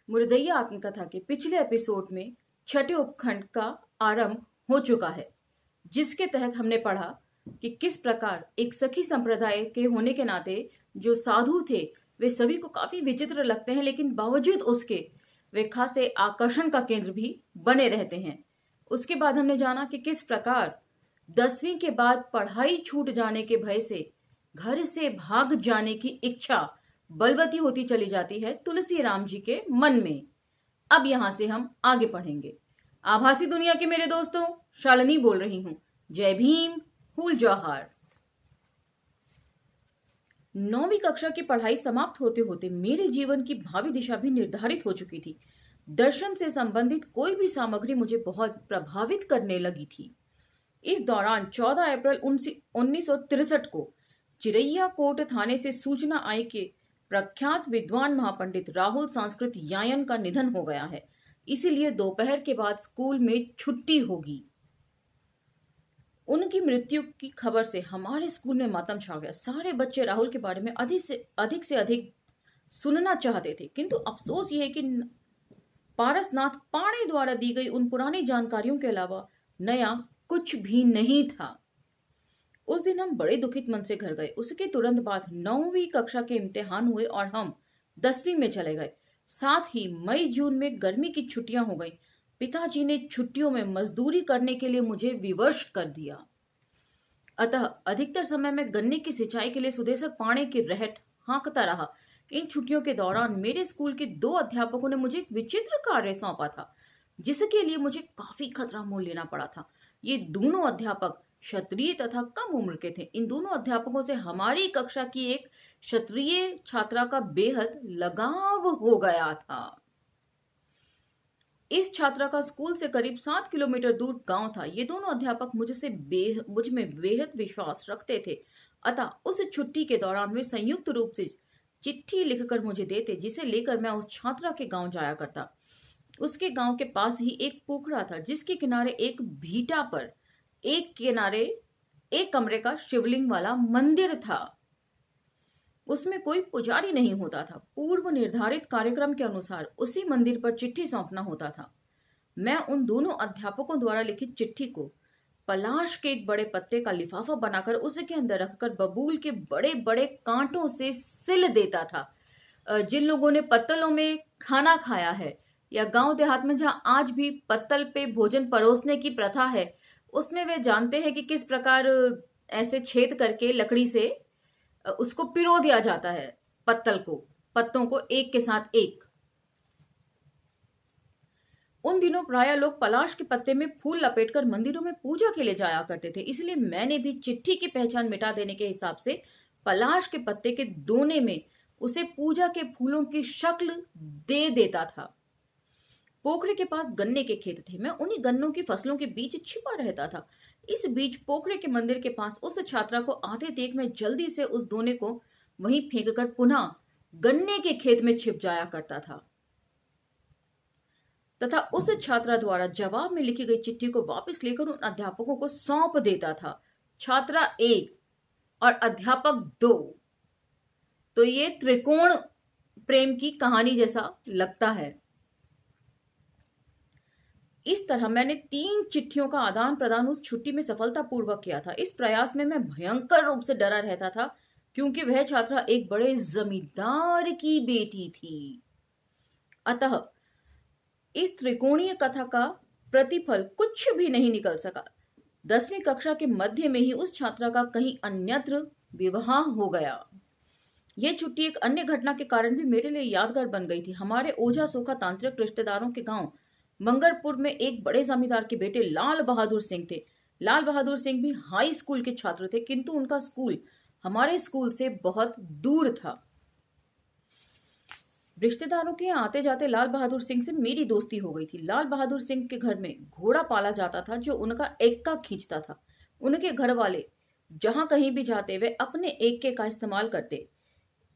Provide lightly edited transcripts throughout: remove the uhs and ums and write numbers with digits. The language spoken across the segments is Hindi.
मुरदैया आत्मकथा के पिछले एपिसोड में छठे उपखंड का आरंभ हो चुका है, जिसके तहत हमने पढ़ा कि किस प्रकार एक सखी संप्रदाय के होने के नाते जो साधु थे वे सभी को काफी विचित्र लगते हैं, लेकिन बावजूद उसके वे खासे आकर्षण का केंद्र भी बने रहते हैं। उसके बाद हमने जाना कि किस प्रकार 10वीं के बाद पढ़ाई छूट जाने के भय से घर से भाग जाने की इच्छा बलवती होती चली जाती है तुलसी राम जी के मन में। अब यहां से हम आगे पढ़ेंगे। आभासी दुनिया के मेरे दोस्तों, शालिनी बोल रही हूं। जय भीम, हुल जौहार। 9वीं कक्षा की पढ़ाई समाप्त होते होते मेरे जीवन की भावी दिशा भी निर्धारित हो चुकी थी। दर्शन से संबंधित कोई भी सामग्री मुझे बहुत प्रभावित करने लगी थी। इस दौरान 14 अप्रैल 1963 को चिरैया कोट थाने से सूचना आई कि प्रख्यात विद्वान महापंडित राहुल संस्कृत यायन का निधन हो गया है, इसीलिए दोपहर के बाद स्कूल में छुट्टी होगी। उनकी मृत्यु की खबर से हमारे स्कूल में मातम छा गया। सारे बच्चे राहुल के बारे में अधिक सुनना चाहते थे, किंतु अफसोस यह है कि पारसनाथ पाणे द्वारा दी गई उन पुरानी जानकारियों के अलावा नया कुछ भी नहीं था। उस दिन हम बड़े दुखित मन से घर गए। उसके तुरंत बाद 9वीं कक्षा के इम्तिहान हुए और हम 10वीं में चले गए। साथ ही मई जून में गर्मी की छुट्टियां हो गई। पिताजी ने छुट्टियों में मजदूरी करने के लिए मुझे विवश कर दिया। अतः अधिकतर समय में गन्ने की सिंचाई के लिए सुदेसर पाणे की रहट हाँकता रहा। इन छुट्टियों के दौरान मेरे स्कूल के 2 अध्यापकों ने मुझे एक विचित्र कार्य सौंपा था, जिसके लिए मुझे काफी खतरा मोल लेना पड़ा था। ये दोनों अध्यापक क्षत्रिय तथा कम उम्र के थे। इन दोनों अध्यापकों से हमारी कक्षा की एक क्षत्रिय छात्रा का बेहद लगाव हो गया था। इस छात्रा का स्कूल से करीब 7 किलोमीटर दूर गांव था। ये दोनों अध्यापक मुझ में बेहद विश्वास रखते थे। अतः उस छुट्टी के दौरान वे संयुक्त रूप से चिट्ठी लिखकर मुझे देते, जिसे लेकर मैं उस छात्रा के गांव जाया करता। उसके गांव के पास ही एक पोखरा था, जिसके किनारे एक भीटा पर एक कमरे का शिवलिंग वाला मंदिर था। उसमें कोई पुजारी नहीं होता था। पूर्व निर्धारित कार्यक्रम के अनुसार उसी मंदिर पर चिट्ठी सौंपना होता था। मैं उन दोनों अध्यापकों द्वारा लिखित चिट्ठी को पलाश के एक बड़े पत्ते का लिफाफा बनाकर उसके अंदर रखकर बबूल के बड़े बड़े कांटों से सिल देता था। जिन लोगों ने पत्तलों में खाना खाया है या गांव देहात में जहां आज भी पत्तल पे भोजन परोसने की प्रथा है, उसमें वे जानते हैं कि किस प्रकार ऐसे छेद करके लकड़ी से उसको पिरो दिया जाता है। पत्तों को एक के साथ एक। उन दिनों प्राय लोग पलाश के पत्ते में फूल लपेटकर मंदिरों में पूजा के लिए जाया करते थे, इसलिए मैंने भी चिट्ठी की पहचान मिटा देने के हिसाब से पलाश के पत्ते के दोने में उसे पूजा के फूलों की शक्ल दे देता था। पोखरे के पास गन्ने के खेत थे। मैं उन्हीं गन्नों की फसलों के बीच छिपा रहता था। इस बीच पोखरे के मंदिर के पास उस छात्रा को आते देख मैं जल्दी से उस दोने को वहीं फेंककर पुनः गन्ने के खेत में छिप जाया करता था तथा उस छात्रा द्वारा जवाब में लिखी गई चिट्ठी को वापस लेकर उन अध्यापकों को सौंप देता था। छात्रा 1 और अध्यापक 2। तो ये त्रिकोण प्रेम की कहानी जैसा लगता है। इस तरह मैंने 3 चिट्ठियों का आदान प्रदान उस छुट्टी में सफलतापूर्वक किया था। इस प्रयास में मैं भयंकर रूप से डरा रहता था, क्योंकि वह छात्रा एक बड़े जमींदार की बेटी थी। अतः इस त्रिकोणीय कथा का प्रतिफल कुछ भी नहीं निकल सका। 10वीं कक्षा के मध्य में ही उस छात्रा का कहीं अन्यत्र विवाह हो गया। यह छुट्टी एक अन्य घटना के कारण भी मेरे लिए यादगार बन गई थी। हमारे ओझा सोखा तांत्रिक रिश्तेदारों के गांव मंगरपुर में एक बड़े जमींदार के बेटे लाल बहादुर सिंह थे। लाल बहादुर सिंह भी हाई स्कूल के छात्र थे, किंतु उनका स्कूल हमारे स्कूल से बहुत दूर था। रिश्तेदारों के यहाँ आते जाते लाल बहादुर सिंह से मेरी दोस्ती हो गई थी। लाल बहादुर सिंह के घर में घोड़ा पाला जाता था, जो उनका एक्का खींचता था। उनके घर वाले जहां कहीं भी जाते वे अपने एक्के का इस्तेमाल करते।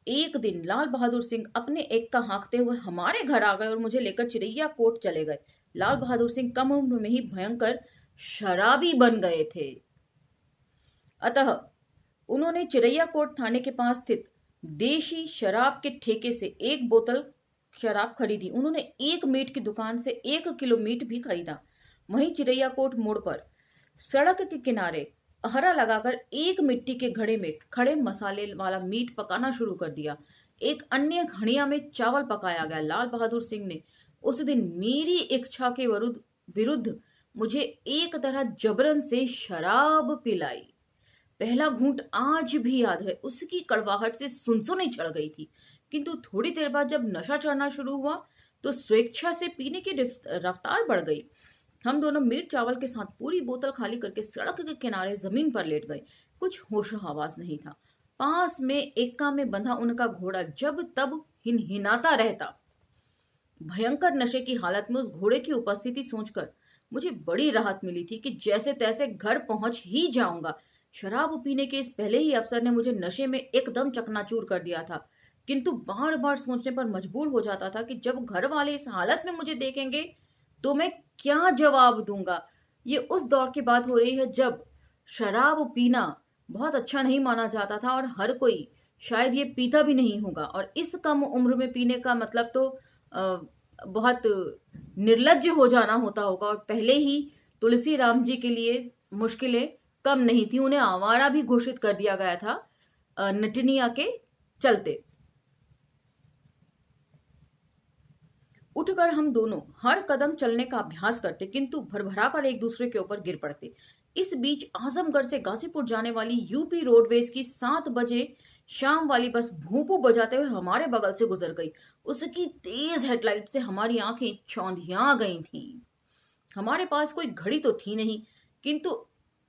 एक दिन लाल बहादुर सिंह अपने एक्का हाँकते हुए हमारे घर आ गए और मुझे लेकर चिरैया कोट चले गए। लाल बहादुर सिंह कम उम्र में ही भयंकर शराबी बन गए थे। अतः उन्होंने चिरैया कोट थाने के पास स्थित देशी शराब के ठेके से 1 बोतल शराब खरीदी। उन्होंने एक मीट की दुकान से 1 किलो मीट भी खरीदा। वहीं चिरैयाकोट मोड़ पर सड़क के किनारे अहरा लगाकर एक मिट्टी के घड़े में खड़े मसाले वाला मीट पकाना शुरू कर दिया। एक अन्य घड़िया में चावल पकाया गया। लाल बहादुर सिंह ने उस दिन मेरी इच्छा के विरुद्ध मुझे एक तरह जबरन से शराब पिलाई। पहला घूंट आज भी याद है। उसकी कड़वाहट से सुनसुनी चढ़ गई थी, किंतु थोड़ी देर बाद जब नशा चढ़ना शुरू हुआ तो स्वेच्छा से पीने की रफ्तार बढ़ गई। हम दोनों मीट चावल के साथ पूरी बोतल खाली करके सड़क के किनारे जमीन पर लेट गए। कुछ होश हवास नहीं था। पास में एक्का में बंधा उनका घोड़ा जब तब हिनहिनाता रहता। भयंकर नशे की हालत में उस घोड़े की उपस्थिति सोचकर मुझे बड़ी राहत मिली थी कि जैसे तैसे घर पहुंच ही जाऊंगा। शराब पीने के इस पहले ही अवसर ने मुझे नशे में एकदम चकनाचूर कर दिया था, किंतु बार बार सोचने पर मजबूर हो जाता था कि जब घर वाले इस हालत में मुझे देखेंगे तो मैं क्या जवाब दूंगा। ये उस दौर की बात हो रही है जब शराब पीना बहुत अच्छा नहीं माना जाता था और हर कोई शायद ये पीता भी नहीं होगा, और इस कम उम्र में पीने का मतलब तो बहुत निर्लज्ज हो जाना होता होगा। और पहले ही तुलसी राम जी के लिए मुश्किलें कम नहीं थी, उन्हें आवारा भी घोषित कर दिया गया था नटनिया के चलते। उठकर हम दोनों हर कदम चलने का अभ्यास करते, किंतु भरभरा कर एक दूसरे के ऊपर गिर पड़ते। इस बीच आजमगढ़ से गाजीपुर जाने वाली यूपी रोडवेज की 7 बजे शाम वाली बस भूपू बजाते हुए हमारे बगल से गुजर गई। उसकी तेज हेडलाइट से हमारी आंखें चौंधिया गई थीं। हमारे पास कोई घड़ी तो थी नहीं, किंतु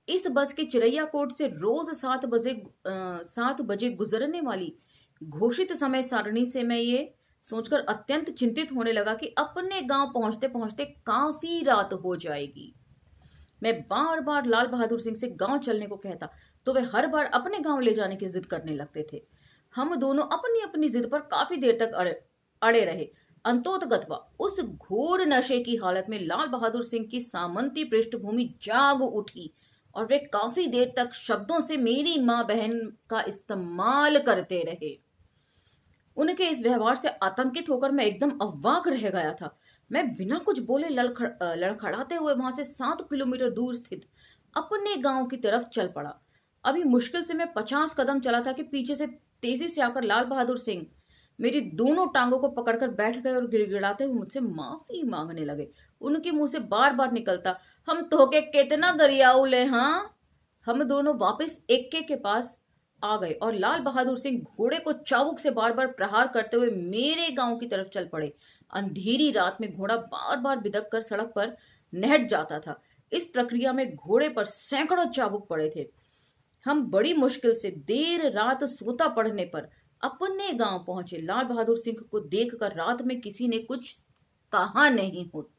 इस बस के चिरैयाकोट से रोज 7 बजे गुजरने वाली घोषित समय सारणी से मैं ये सोचकर अत्यंत चिंतित होने लगा कि अपने गांव पहुंचते पहुंचते काफी रात हो जाएगी। मैं बार बार लाल बहादुर सिंह से गांव चलने को कहता तो वे हर बार अपने गांव ले जाने की जिद करने लगते थे। हम दोनों अपनी अपनी जिद पर काफी देर तक अड़े रहे। अंतोतगत्वा उस घोर नशे की हालत में लाल बहादुर सिंह की सामंती पृष्ठभूमि जाग उठी और वे काफी देर तक शब्दों से मेरी मां बहन का इस्तेमाल करते रहे। उनके इस व्यवहार से आतंकित होकर मैं एकदम अवाक रह गया था। मैं बिना कुछ बोले लड़खड़ाते हुए वहां से 7 किलोमीटर दूर स्थित अपने गांव की तरफ चल पड़ा। अभी मुश्किल से मैं 50 कदम चला था कि पीछे से तेजी से आकर लाल बहादुर सिंह मेरी दोनों टांगों को पकड़कर बैठ गए और गिड़गिड़ाते हुए मुझसे माफी मांगने लगे। उनके मुंह से बार बार निकलता, हम तोहके कितना गरियाऊ ले। हाँ। हम दोनों वापस एक्के के पास आ गए और लाल बहादुर सिंह घोड़े को चाबुक से बार बार प्रहार करते हुए मेरे गांव की तरफ चल पड़े। अंधेरी रात में घोड़ा बार बार बिदक कर सड़क पर नहट जाता था। इस प्रक्रिया में घोड़े पर सैकड़ों चाबुक पड़े थे। हम बड़ी मुश्किल से देर रात सोता पड़ने पर अपने गांव पहुंचे। लाल बहादुर सिंह को देखकर रात में किसी ने कुछ कहा नहीं हो।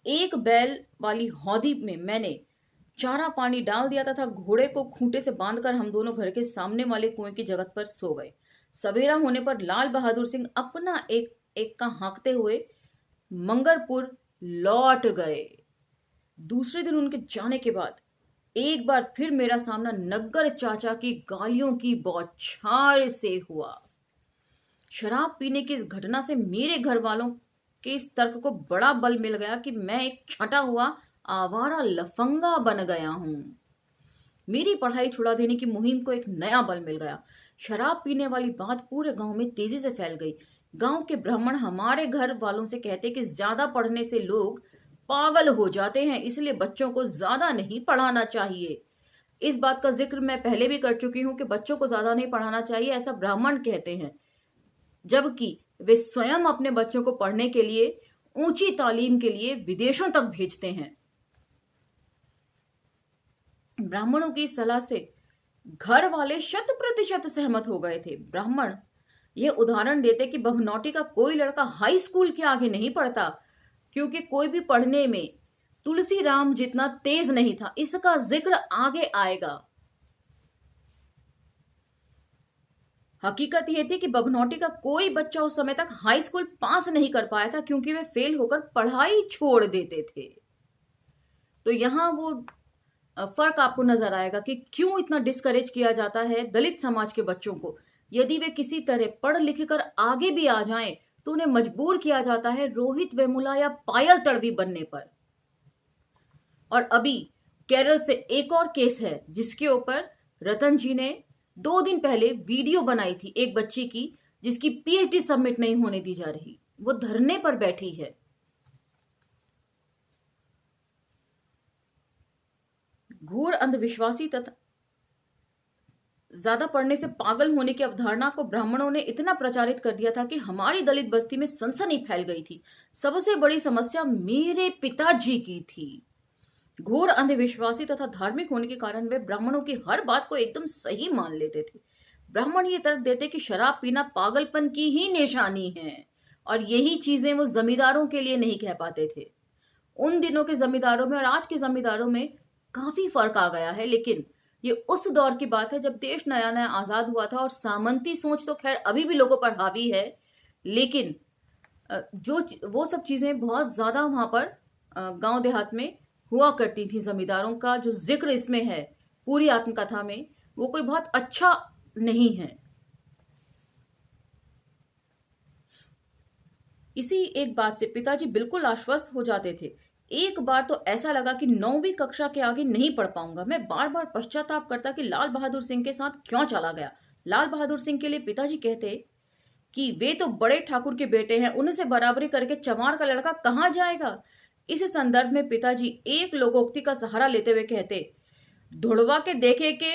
एक बैल वाली हौदी में मैंने चारा पानी डाल दिया तथा घोड़े को खूंटे से बांधकर हम दोनों घर के सामने वाले कुएं की जगत पर सो गए। सवेरा होने पर लाल बहादुर सिंह अपना एक एक का हाँकते हुए मंगरपुर लौट गए। दूसरे दिन उनके जाने के बाद एक बार फिर मेरा सामना नग्गर चाचा की गालियों की बौछार से हुआ। शराब पीने की इस घटना से मेरे घर वालों के इस तर्क को बड़ा बल मिल गया कि मैं एक छटा हुआ आवारा लफंगा बन गया हूं। मेरी पढ़ाई छुड़ा देने की मुहिम को एक नया बल मिल गया। शराब पीने वाली बात पूरे गांव में तेजी से फैल गई। गांव के ब्राह्मण हमारे घर वालों से कहते कि ज्यादा पढ़ने से लोग पागल हो जाते हैं, इसलिए बच्चों को ज्यादा नहीं पढ़ाना चाहिए। इस बात का जिक्र मैं पहले भी कर चुकी हूं कि बच्चों को ज्यादा नहीं पढ़ाना चाहिए, ऐसा ब्राह्मण कहते हैं, जबकि वे स्वयं अपने बच्चों को पढ़ने के लिए, ऊंची तालीम के लिए विदेशों तक भेजते हैं। ब्राह्मणों की सलाह से घर वाले 100% सहमत हो गए थे। ब्राह्मण यह उदाहरण देते कि बहनौटी का कोई लड़का हाई स्कूल के आगे नहीं पढ़ता, क्योंकि कोई भी पढ़ने में तुलसी राम जितना तेज नहीं था। इसका जिक्र आगे आएगा। हकीकत यह थी कि बभनौटी का कोई बच्चा उस समय तक हाई स्कूल पास नहीं कर पाया था, क्योंकि वे फेल होकर पढ़ाई छोड़ देते थे। तो यहां वो फर्क आपको नजर आएगा कि क्यों इतना डिस्करेज किया जाता है दलित समाज के बच्चों को। यदि वे किसी तरह पढ़ लिख कर आगे भी आ जाएं तो उन्हें मजबूर किया जाता है रोहित वेमुला या पायल तड़वी बनने पर। और अभी केरल से एक और केस है जिसके ऊपर रतन जी ने 2 दिन पहले वीडियो बनाई थी एक बच्ची की, जिसकी पीएचडी सबमिट नहीं होने दी जा रही, वो धरने पर बैठी है। घोर अंधविश्वासी तथा ज्यादा पढ़ने से पागल होने की अवधारणा को ब्राह्मणों ने इतना प्रचारित कर दिया था कि हमारी दलित बस्ती में सनसनी फैल गई थी। सबसे बड़ी समस्या मेरे पिताजी की थी। घोर अंधविश्वासी तथा धार्मिक होने के कारण वे ब्राह्मणों की हर बात को एकदम सही मान लेते थे। ब्राह्मण ये तर्क देते कि शराब पीना पागलपन की ही निशानी है, और यही चीजें वो जमींदारों के लिए नहीं कह पाते थे। उन दिनों के जमींदारों में और आज के जमींदारों में काफी फर्क आ गया है, लेकिन ये उस दौर की बात है जब देश नया नया आजाद हुआ था। और सामंती सोच तो खैर अभी भी लोगों पर हावी है, लेकिन जो वो सब चीजें बहुत ज्यादा वहां पर गांव देहात में हुआ करती थी। जमींदारों का जो जिक्र इसमें है पूरी आत्मकथा में, वो कोई बहुत अच्छा नहीं है। इसी एक बात से पिताजी बिल्कुल आश्वस्त हो जाते थे। एक बार तो ऐसा लगा कि 9वीं कक्षा के आगे नहीं पढ़ पाऊंगा। मैं बार बार पश्चाताप करता कि लाल बहादुर सिंह के साथ क्यों चला गया। लाल बहादुर सिंह के लिए पिताजी कहते कि वे तो बड़े ठाकुर के बेटे हैं, उनसे बराबरी करके चमार का लड़का कहां जाएगा। इस संदर्भ में पिताजी एक लोकोक्ति का सहारा लेते हुए कहते, धुड़वा के देखे के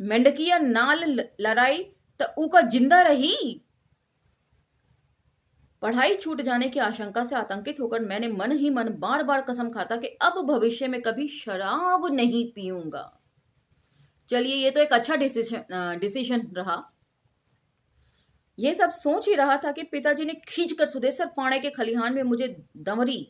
मेंढकिया नाल लड़ाई तो ऊका जिंदा रही। पढ़ाई छूट जाने की आशंका से आतंकित होकर मैंने मन ही मन बार बार कसम खाता कि अब भविष्य में कभी शराब नहीं पीऊंगा। चलिए, ये तो एक अच्छा डिसीजन रहा। ये सब सोच ही रहा था कि पिताजी ने खींचकर सुदेसर पाणे के खलिहान में मुझे दमरी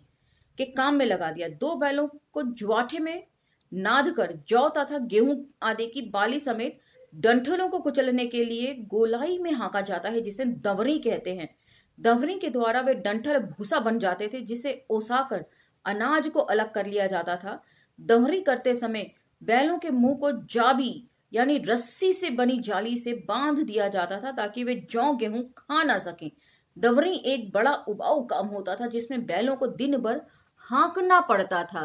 के काम में लगा दिया। 2 बैलों को जुआठे में नाद कर जौ तथा गेहूं आदि की बाली समेत डंठलों को कुचलने के लिए गोलाई में हांका जाता है, जिसे दवरी कहते हैं। दवरी के द्वारा वे डंठल भूसा बन जाते थे, जिसे ओसाकर अनाज को अलग कर लिया जाता था। दवरी करते समय बैलों के मुंह को जाबी यानी रस्सी से बनी जाली से बांध दिया जाता था ताकि वे जौ गेहूं खा ना सकें। दवरी एक बड़ा उबाऊ काम होता था जिसमें बैलों को दिन भर हाँकना पड़ता था।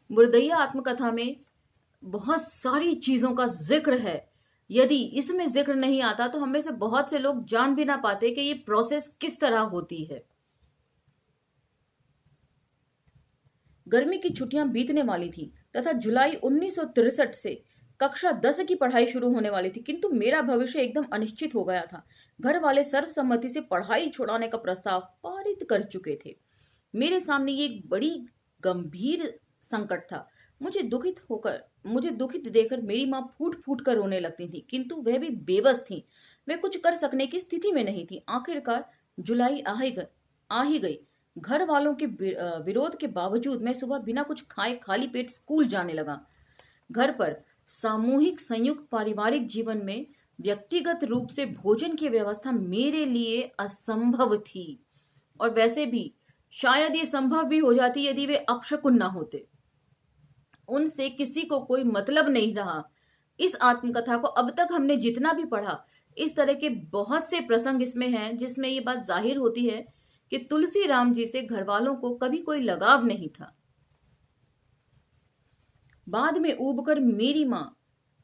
मुर्दैया आत्मकथा में बहुत सारी चीजों का जिक्र है। यदि इसमें जिक्र नहीं आता तो हम में से बहुत से लोग जान भी ना पाते कि ये प्रोसेस किस तरह होती है। गर्मी की छुट्टियां बीतने वाली थी तथा जुलाई 1963 से कक्षा 10 की पढ़ाई शुरू होने वाली थी, किंतु मेरा भविष्य एकदम अनिश्चित हो गया था। घर वाले सर्वसम्मति से पढ़ाई छुड़ाने का प्रस्ताव पारित कर चुके थे। मेरे सामने ये एक बड़ी गंभीर संकट था। मुझे दुखित देखकर मेरी माँ फूट फूट कर रोने लगती थी, किंतु वह भी बेबस थी। वे कुछ कर सकने की स्थिति में नहीं थी। आखिरकार जुलाई आ ही गई। घर वालों के विरोध के बावजूद मैं सुबह बिना कुछ खाए खाली पेट स्कूल जाने लगा। घर पर सामूहिक संयुक्त पारिवारिक जीवन में व्यक्तिगत रूप से भोजन की व्यवस्था मेरे लिए असंभव थी, और वैसे भी शायद ये संभव भी हो जाती यदि वे अपशकुन ना होते। उनसे किसी को कोई मतलब नहीं रहा। इस आत्मकथा को अब तक हमने जितना भी पढ़ा, इस तरह के बहुत से प्रसंग इसमें हैं जिसमें ये बात जाहिर होती है कि तुलसी राम जी से घर वालों को कभी कोई लगाव नहीं था। बाद में ऊबकर मेरी माँ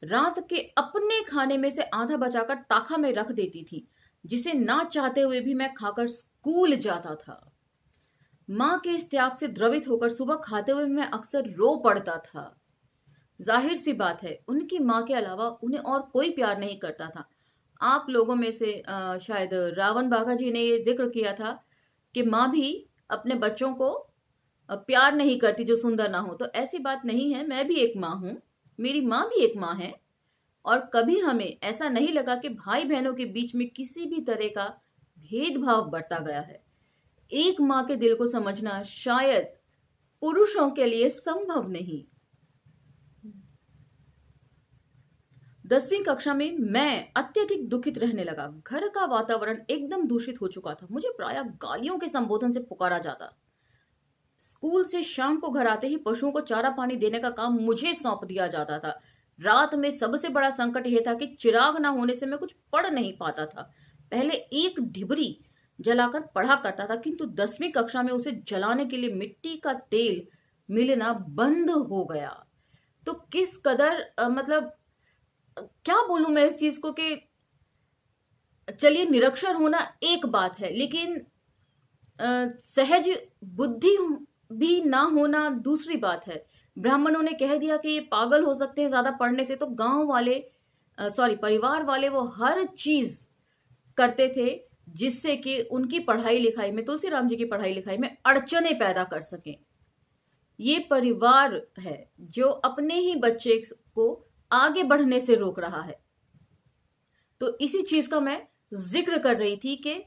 रात के अपने खाने में से आधा बचाकर ताखा में रख देती थी, जिसे ना चाहते हुए भी मैं खाकर स्कूल जाता था। माँ के इस त्याग से द्रवित होकर सुबह खाते हुए मैं अक्सर रो पड़ता था। जाहिर सी बात है, उनकी माँ के अलावा उन्हें और कोई प्यार नहीं करता था। आप लोगों में से शायद रावण बाघा जी ने ये जिक्र किया था कि माँ भी अपने बच्चों को प्यार नहीं करती जो सुंदर ना हो। तो ऐसी बात नहीं है, मैं भी एक माँ हूं, मेरी माँ भी एक माँ है, और कभी हमें ऐसा नहीं लगा कि भाई बहनों के बीच में किसी भी तरह का भेदभाव बरता गया है। एक माँ के दिल को समझना शायद पुरुषों के लिए संभव नहीं। 10वीं कक्षा में मैं अत्यधिक दुखित रहने लगा। घर का वातावरण एकदम दूषित हो चुका था। मुझे प्रायः गालियों के संबोधन से पुकारा जाता। स्कूल से शाम को घर आते ही पशुओं को चारा पानी देने का काम मुझे सौंप दिया जाता था। रात में सबसे बड़ा संकट यह था कि चिराग ना होने से मैं कुछ पढ़ नहीं पाता था। पहले एक ढिबरी जलाकर पढ़ा करता था, किंतु 10वीं कक्षा में उसे जलाने के लिए मिट्टी का तेल मिलना बंद हो गया। तो किस कदर मतलब क्या बोलूं मैं इस चीज को कि चलिए निरक्षर होना एक बात है, लेकिन सहज बुद्धि भी ना होना दूसरी बात है। ब्राह्मणों ने कह दिया कि ये पागल हो सकते हैं ज्यादा पढ़ने से, तो गांव वाले परिवार वाले वो हर चीज करते थे जिससे कि उनकी पढ़ाई लिखाई में, तुलसीराम जी की पढ़ाई लिखाई में अड़चने पैदा कर सकें। ये परिवार है जो अपने ही बच्चे को आगे बढ़ने से रोक रहा है। तो इसी चीज का मैं जिक्र कर रही थी कि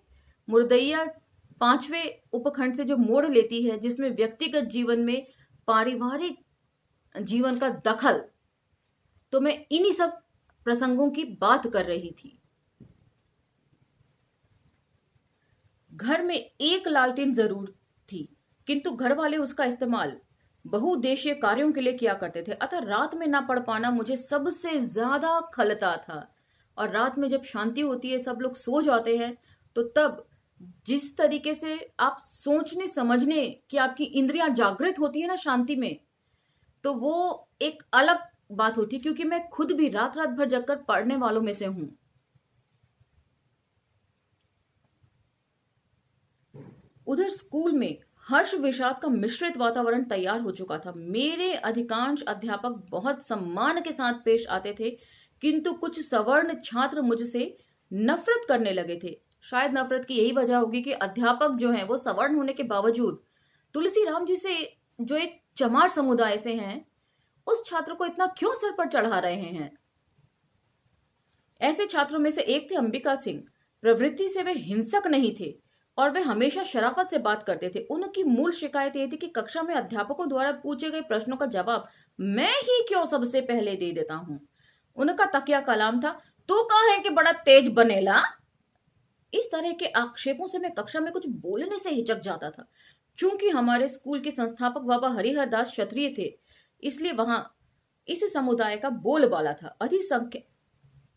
मुर्दैया 5वें उपखंड से जो मोड़ लेती है, जिसमें व्यक्तिगत जीवन में पारिवारिक जीवन का दखल, तो मैं इन्हीं सब प्रसंगों की बात कर रही थी। घर में एक लालटेन जरूर थी, किंतु घर वाले उसका इस्तेमाल बहुउद्देशीय कार्यों के लिए किया करते थे, अतः रात में ना पढ़ पाना मुझे सबसे ज्यादा खलता था। और रात में जब शांति होती है, सब लोग सो जाते हैं, तो तब जिस तरीके से आप सोचने समझने की आपकी इंद्रियां जागृत होती है ना शांति में, तो वो एक अलग बात होती है। क्योंकि मैं खुद भी रात रात भर जगकर पढ़ने वालों में से हूं। उधर स्कूल में हर्ष विषाद का मिश्रित वातावरण तैयार हो चुका था। मेरे अधिकांश अध्यापक बहुत सम्मान के साथ पेश आते थे, किंतु कुछ सवर्ण छात्र मुझसे नफरत करने लगे थे। शायद नफरत की यही वजह होगी कि अध्यापक जो हैं वो सवर्ण होने के बावजूद तुलसीराम जी से, जो एक चमार समुदाय से हैं, उस छात्र को इतना क्यों सर पर चढ़ा रहे हैं। ऐसे छात्रों में से एक थे अंबिका सिंह। प्रवृत्ति से वे हिंसक नहीं थे और वे हमेशा शराफत से बात करते थे। उनकी मूल शिकायत यह थी कि कक्षा में अध्यापकों द्वारा पूछे गए प्रश्नों का जवाब मैं ही क्यों सबसे पहले दे देता हूं। उनका तकिया कलाम था, तू कहाँ है कि बड़ा तेज बनेला। इस तरह के आक्षेपों से मैं कक्षा में कुछ बोलने से हिचक जाता था। चूंकि हमारे स्कूल के संस्थापक बाबा हरिहर दास क्षत्रिय थे, इसलिए वहां इस समुदाय का बोलबाला था।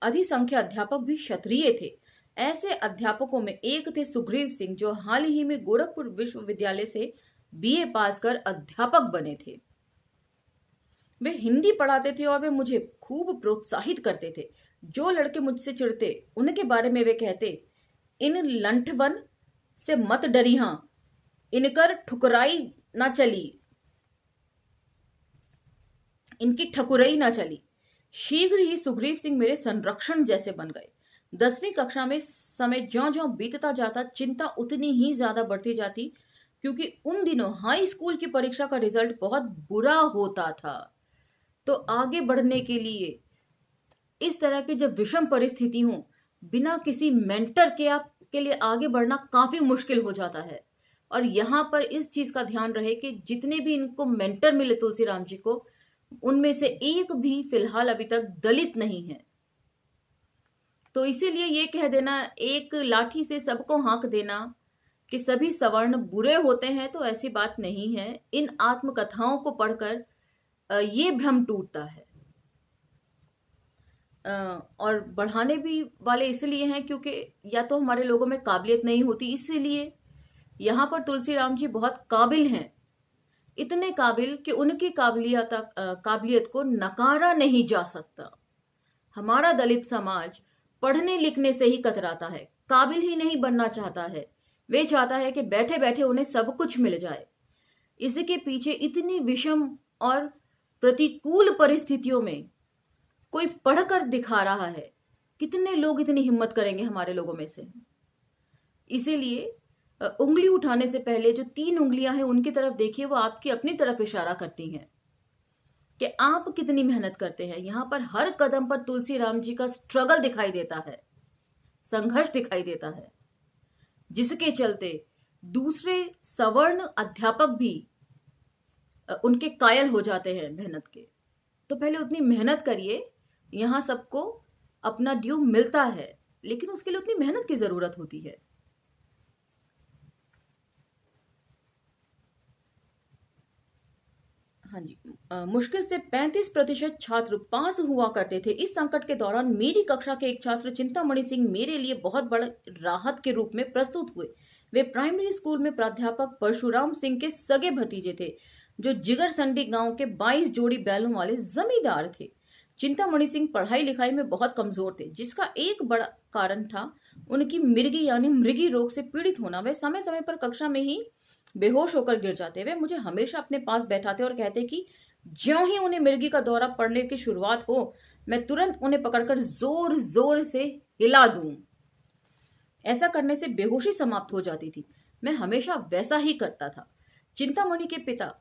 अधिसंख्य अध्यापक भी क्षत्रिय थे। ऐसे अध्यापकों में एक थे सुग्रीव सिंह, जो हाल ही में गोरखपुर विश्वविद्यालय से बीए पास कर अध्यापक बने थे। वे हिंदी पढ़ाते थे और वे मुझे खूब प्रोत्साहित करते थे। जो लड़के मुझसे चिढ़ते, उनके बारे में वे कहते, इन लंठवन से मत डरी, हां इनकर ठुकराई ना चली, इनकी ठकुराई ना चली। शीघ्र ही सुग्रीव सिंह मेरे संरक्षण जैसे बन गए। 10वीं कक्षा में समय ज्यों ज्यों बीतता जाता, चिंता उतनी ही ज्यादा बढ़ती जाती, क्योंकि उन दिनों हाई स्कूल की परीक्षा का रिजल्ट बहुत बुरा होता था। तो आगे बढ़ने के लिए इस तरह की जब विषम परिस्थिति हो, बिना किसी मेंटर के लिए आगे बढ़ना काफी मुश्किल हो जाता है। और यहां पर इस चीज का ध्यान रहे कि जितने भी इनको मेंटर मिले तुलसीराम जी को, उनमें से एक भी फिलहाल अभी तक दलित नहीं है। तो इसीलिए ये कह देना, एक लाठी से सबको हाँक देना कि सभी सवर्ण बुरे होते हैं, तो ऐसी बात नहीं है। इन आत्मकथाओं को पढ़कर ये भ्रम टूटता है। और बढ़ाने भी वाले इसलिए हैं क्योंकि या तो हमारे लोगों में काबिलियत नहीं होती, इसीलिए यहां पर तुलसीराम जी बहुत काबिल हैं। इतने काबिल कि उनकी काबिलियत को नकारा नहीं जा सकता। हमारा दलित समाज पढ़ने लिखने से ही कतराता है, काबिल ही नहीं बनना चाहता है। वे चाहता है कि बैठे बैठे उन्हें सब कुछ मिल जाए। इसके पीछे इतनी विषम और प्रतिकूल परिस्थितियों में कोई पढ़कर दिखा रहा है, कितने लोग इतनी हिम्मत करेंगे हमारे लोगों में से। इसीलिए उंगली उठाने से पहले जो 3 उंगलियां हैं उनकी तरफ देखिए, वो आपकी अपनी तरफ इशारा करती हैं कि आप कितनी मेहनत करते हैं। यहां पर हर कदम पर तुलसीराम जी का स्ट्रगल दिखाई देता है, संघर्ष दिखाई देता है, जिसके चलते दूसरे सवर्ण अध्यापक भी उनके कायल हो जाते हैं मेहनत के। तो पहले उतनी मेहनत करिए, यहां सबको अपना ड्यू मिलता है, लेकिन उसके लिए उतनी मेहनत की जरूरत होती है। हाँ जी। मुश्किल से 35% छात्र पास हुआ करते थे। इस संकट के दौरान मेरी कक्षा के एक छात्र चिंतामणि सिंह मेरे लिए बहुत बड़ा राहत के रूप में प्रस्तुत हुए। वे प्राइमरी स्कूल में प्राध्यापक परशुराम सिंह के सगे भतीजे थे, जो जिगरसंडी गांव के 22 जोड़ी बैलों वाले जमींदार थे। चिंतामणि सिंह पढ़ाई लिखाई में बहुत कमजोर थे, जिसका एक बड़ा कारण था उनकी मिर्गी यानी मृगी रोग से पीड़ित होना। वे समय समय पर कक्षा में ही बेहोश होकर गिर जाते। वे मुझे हमेशा अपने पास बैठाते और कहते कि ज्यों ही उन्हें मिर्गी का दौरा पड़ने की शुरुआत हो, मैं तुरंत उन्हें पकड़कर जोर जोर से हिला दूं। ऐसा करने से बेहोशी समाप्त हो जाती थी। मैं हमेशा वैसा ही करता था। चिंतामणि के पिता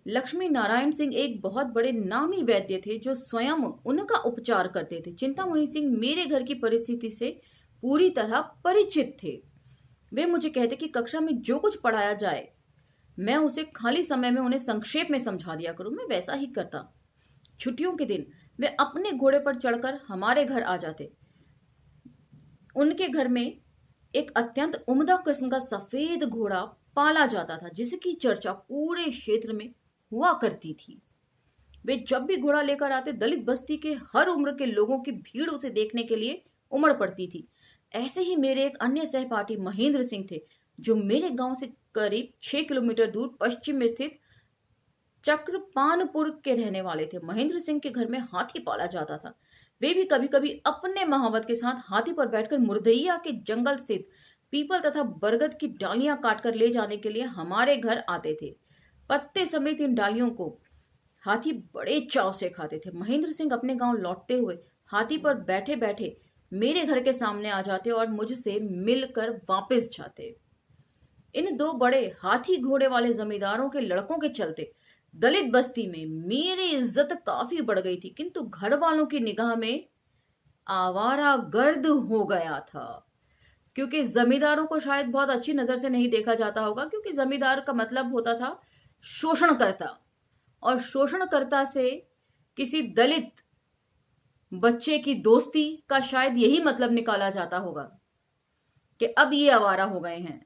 लक्ष्मी नारायण सिंह एक बहुत बड़े नामी वैद्य थे, जो स्वयं उनका उपचार करते थे। चिंतामणि सिंह मेरे घर की परिस्थिति से पूरी तरह परिचित थे। वे मुझे कहते कि कक्षा में जो कुछ पढ़ाया जाए, मैं उसे खाली समय में उन्हें संक्षेप में समझा दिया करूं। मैं वैसा ही करता। छुट्टियों के दिन वे अपने घोड़े पर चढ़कर हमारे घर आ जाते। उनके घर में एक अत्यंत उम्दा किस्म का सफेद घोड़ा पाला जाता था, जिसकी चर्चा पूरे क्षेत्र में हुआ करती थी। वे जब भी घोड़ा लेकर आते, दलित बस्ती के हर उम्र के लोगों की भीड़ उसे देखने के लिए उमड़ पड़ती थी। ऐसे ही मेरे एक अन्य सहपाठी महेंद्र सिंह थे, जो मेरे गांव से करीब 6 किलोमीटर दूर पश्चिम में स्थित चक्रपानपुर के रहने वाले थे। महेंद्र सिंह के घर में हाथी पाला जाता था। वे भी कभी कभी अपने महावत के साथ हाथी पर बैठकर मुरदैया के जंगल स्थित पीपल तथा बरगद की डालियां काटकर ले जाने के लिए हमारे घर आते थे। पत्ते समेत इन डालियों को हाथी बड़े चाव से खाते थे। महेंद्र सिंह अपने गांव लौटते हुए हाथी पर बैठे बैठे मेरे घर के सामने आ जाते और मुझसे मिलकर वापस जाते। इन दो बड़े हाथी घोड़े वाले जमींदारों के लड़कों के चलते दलित बस्ती में मेरी इज्जत काफी बढ़ गई थी, किंतु घर वालों की निगाह में आवारा गर्द हो गया था। क्योंकि जमींदारों को शायद बहुत अच्छी नजर से नहीं देखा जाता होगा, क्योंकि जमींदार का मतलब होता था शोषणकर्ता, और शोषणकर्ता से किसी दलित बच्चे की दोस्ती का शायद यही मतलब निकाला जाता होगा कि अब ये आवारा हो गए हैं।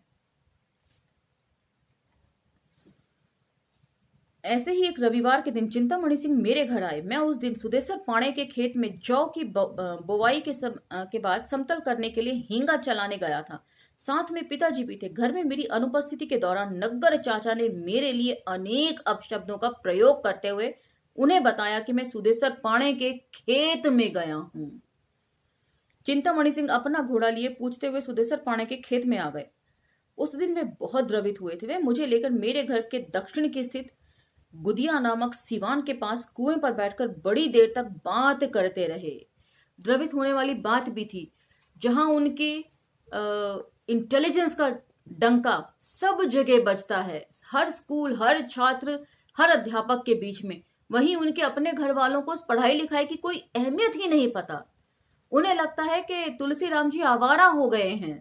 ऐसे ही एक रविवार के दिन चिंतामणि सिंह मेरे घर आए। मैं उस दिन सुदेसर पाणे के खेत में जौ की बुवाई के बाद समतल करने के लिए हींगा चलाने गया था। साथ में पिताजी भी थे। घर में मेरी अनुपस्थिति के दौरान नग्गर चाचा ने मेरे लिए अनेक अपशब्दों का प्रयोग करते हुए उन्हें बताया कि मैं सुदेसर पाणे के खेत में गया हूं। चिंतामणि सिंह अपना घोड़ा लिए पूछते हुए सुदेसर पाणे के खेत में आ गए। उस दिन वे बहुत द्रवित हुए थे। वे मुझे लेकर मेरे घर के दक्षिण की स्थित गुदिया नामक सिवान के पास कुएं पर बैठकर बड़ी देर तक बात करते रहे। द्रवित होने वाली बात भी थी। जहां उनके इंटेलिजेंस का डंका सब जगह बजता है, हर स्कूल, हर छात्र, हर अध्यापक के बीच में, वहीं उनके अपने घर वालों को उस पढ़ाई लिखाई की कोई अहमियत ही नहीं पता। उन्हें लगता है कि तुलसीराम जी आवारा हो गए हैं।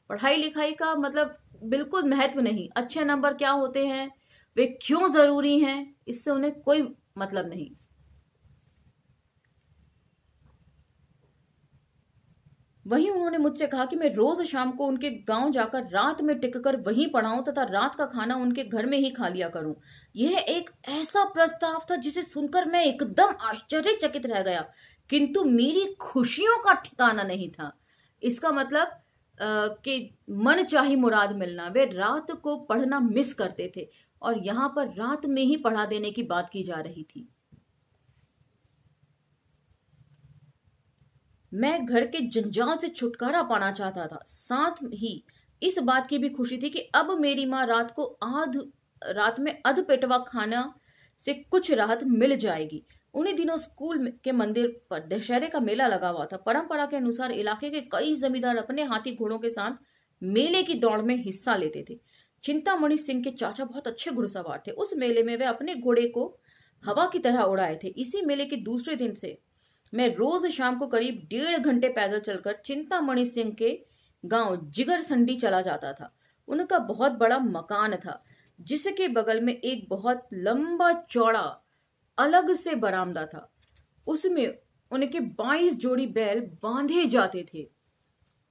पढ़ाई लिखाई का मतलब बिल्कुल महत्व नहीं। अच्छे नंबर क्या होते हैं, वे क्यों जरूरी हैं, इससे उन्हें कोई मतलब नहीं। वहीं उन्होंने मुझसे कहा कि मैं रोज शाम को उनके गांव जाकर रात में टिककर वहीं पढ़ाऊं तथा रात का खाना उनके घर में ही खा लिया करूं। यह एक ऐसा प्रस्ताव था जिसे सुनकर मैं एकदम आश्चर्यचकित रह गया, किंतु मेरी खुशियों का ठिकाना नहीं था। इसका मतलब कि मन चाही मुराद मिलना। वे रात को पढ़ना मिस करते थे और यहां पर रात में ही पढ़ा देने की बात की जा रही थी। मैं घर के जंजाल से छुटकारा पाना चाहता था। साथ ही इस बात की भी खुशी थी कि अब मेरी माँ रात में अध पेटवा खाना से कुछ राहत मिल जाएगी। उन्हीं दिनों स्कूल के मंदिर पर दशहरे का मेला लगा हुआ था। परंपरा के अनुसार इलाके के कई जमींदार अपने हाथी घोड़ों के साथ मेले की दौड़ में हिस्सा लेते थे। चिंतामणि सिंह के चाचा बहुत अच्छे घुड़सवार थे। उस मेले में वे अपने घोड़े को हवा की तरह उड़ाए थे। इसी मेले के दूसरे दिन से मैं रोज शाम को करीब 1.5 घंटे पैदल चलकर चिंतामणि सिंह के गांव जिगरसंडी चला जाता था। उनका बहुत बड़ा मकान था, जिसके बगल में एक बहुत लंबा चौड़ा अलग से बरामदा था। उसमें उनके 22 जोड़ी बैल बांधे जाते थे।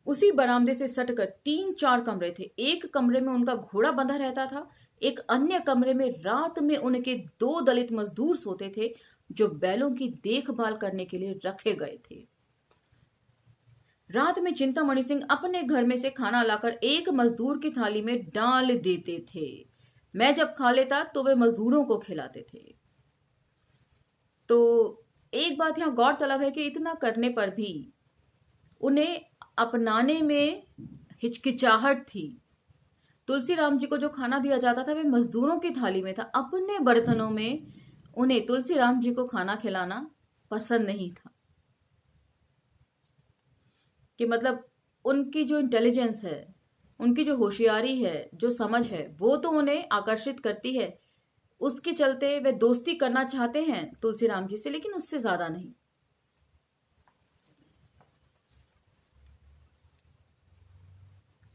उसी बरामदे से सटकर 3-4 कमरे थे। एक कमरे में उनका घोड़ा बंधा रहता था, एक अन्य कमरे में रात में उनके 2 दलित मजदूर सोते थे जो बैलों की देखभाल करने के लिए रखे गए थे। रात में चिंतामणि सिंह अपने घर में से खाना लाकर एक मजदूर की थाली में डाल देते थे। मैं जब खा लेता तो वे मजदूरों को खिलाते थे। तो एक बात यहां गौरतलब है कि इतना करने पर भी उन्हें अपनाने में हिचकिचाहट थी। तुलसीराम जी को जो खाना दिया जाता था वे मजदूरों की थाली में था, अपने बर्तनों में उन्हें तुलसीराम जी को खाना खिलाना पसंद नहीं था। कि मतलब उनकी जो इंटेलिजेंस है, उनकी जो होशियारी है, जो समझ है, वो तो उन्हें आकर्षित करती है। उसके चलते वे दोस्ती करना चाहते हैं तुलसीराम जी से, लेकिन उससे ज्यादा नहीं।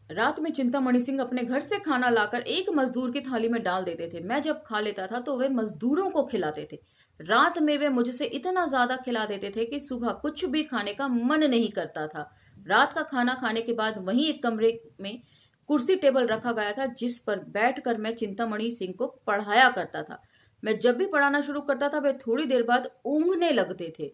रात में चिंतामणि सिंह अपने घर से खाना लाकर एक मजदूर की थाली में डाल देते थे। मैं जब खा लेता था तो वे मजदूरों को खिलाते थे। रात में वे मुझसे इतना ज्यादा खिला देते थे कि सुबह कुछ भी खाने का मन नहीं करता था। रात का खाना खाने के बाद वहीं एक कमरे में कुर्सी टेबल रखा गया था जिस पर बैठकर मैं चिंतामणि सिंह को पढ़ाया करता था। मैं जब भी पढ़ाना शुरू करता था वे थोड़ी देर बाद ऊँघने लगते थे।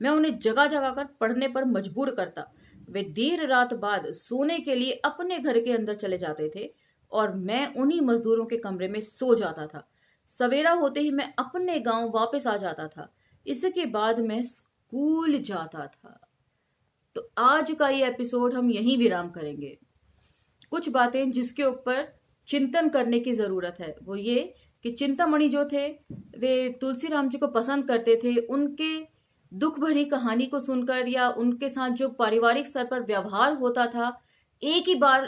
मैं उन्हें जगह जगह कर पढ़ने पर मजबूर करता। वे देर रात बाद सोने के लिए अपने घर के अंदर चले जाते थे और मैं उन्हीं मजदूरों के कमरे में सो जाता था। सवेरा होते ही मैं अपने गांव वापस आ जाता था। इसके बाद मैं स्कूल जाता था। तो आज का ये एपिसोड हम यहीं विराम करेंगे। कुछ बातें जिसके ऊपर चिंतन करने की जरूरत है वो ये कि चिंतामणि जो थे वे तुलसीराम जी को पसंद करते थे। उनके दुख भरी कहानी को सुनकर या उनके साथ जो पारिवारिक स्तर पर व्यवहार होता था, एक ही बार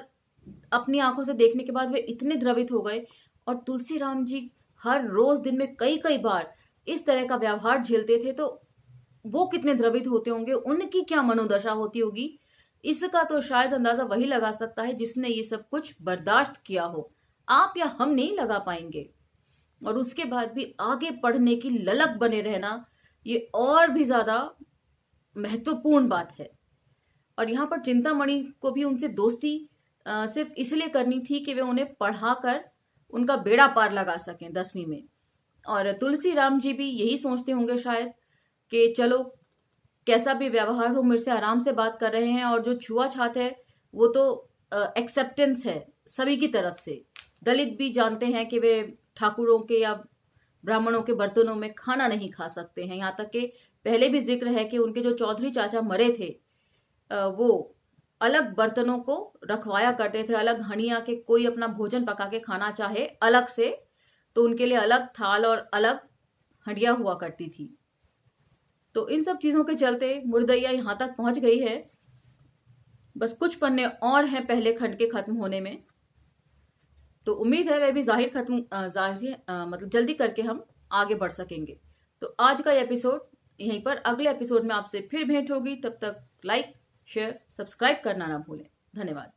अपनी आंखों से देखने के बाद वे इतने द्रवित हो गए। और तुलसीराम जी हर रोज दिन में कई कई बार इस तरह का व्यवहार झेलते थे, तो वो कितने द्रवित होते होंगे, उनकी क्या मनोदशा होती होगी, इसका तो शायद अंदाजा वही लगा सकता है जिसने ये सब कुछ बर्दाश्त किया हो। आप या हम नहीं लगा पाएंगे। और उसके बाद भी आगे पढ़ने की ललक बने रहना, ये और भी ज्यादा महत्वपूर्ण बात है। और यहाँ पर चिंतामणि को भी उनसे दोस्ती सिर्फ इसलिए करनी थी कि वे उन्हें पढ़ाकर उनका बेड़ा पार लगा सकें 10वीं में। और तुलसीराम जी भी यही सोचते होंगे शायद कि चलो कैसा भी व्यवहार हो, मेरे से आराम से बात कर रहे हैं। और जो छुआछात है वो तो एक्सेप्टेंस है सभी की तरफ से। दलित भी जानते हैं कि वे ठाकुरों के या ब्राह्मणों के बर्तनों में खाना नहीं खा सकते हैं। यहाँ तक कि पहले भी जिक्र है कि उनके जो चौधरी चाचा मरे थे वो अलग बर्तनों को रखवाया करते थे, अलग हंडिया के। कोई अपना भोजन पका के खाना चाहे अलग से तो उनके लिए अलग थाल और अलग हंडिया हुआ करती थी। तो इन सब चीजों के चलते मुर्दैया यहाँ तक पहुंच गई है। बस कुछ पन्ने और हैं पहले खंड के खत्म होने में। तो उम्मीद है वह भी मतलब जल्दी करके हम आगे बढ़ सकेंगे। तो आज का एपिसोड यहीं पर, अगले एपिसोड में आपसे फिर भेंट होगी। तब तक लाइक शेयर सब्सक्राइब करना ना भूलें। धन्यवाद।